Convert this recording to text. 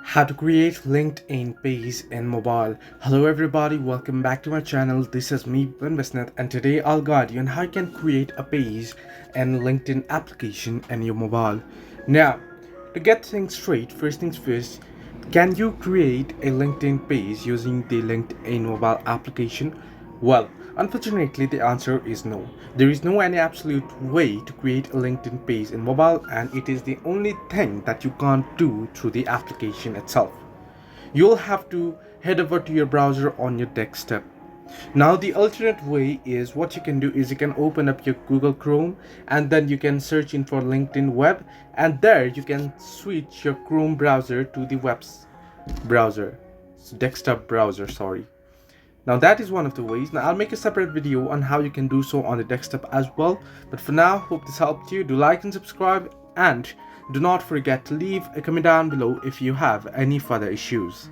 How to create LinkedIn page in mobile. Hello everybody, welcome back to my channel. This is me Ben Besnath, and today I'll guide you on how you can create a page and LinkedIn application in your mobile. Now, to get things straight, first things first, can you create a LinkedIn page using the LinkedIn mobile application? Well, unfortunately, the answer is no. There is no any absolute way to create a LinkedIn page in mobile, and it is the only thing that you can't do through the application itself. You'll have to head over to your browser on your desktop. Now, the alternate way is what you can do is you can open up your Google Chrome and then you can search in for LinkedIn Web, and there you can switch your Chrome browser to the web's browser, desktop browser, sorry. Now that is one of the ways. Now I'll make a separate video on how you can do so on the desktop as well. But for now, hope this helped you. Do like and subscribe, and do not forget to leave a comment down below if you have any further issues.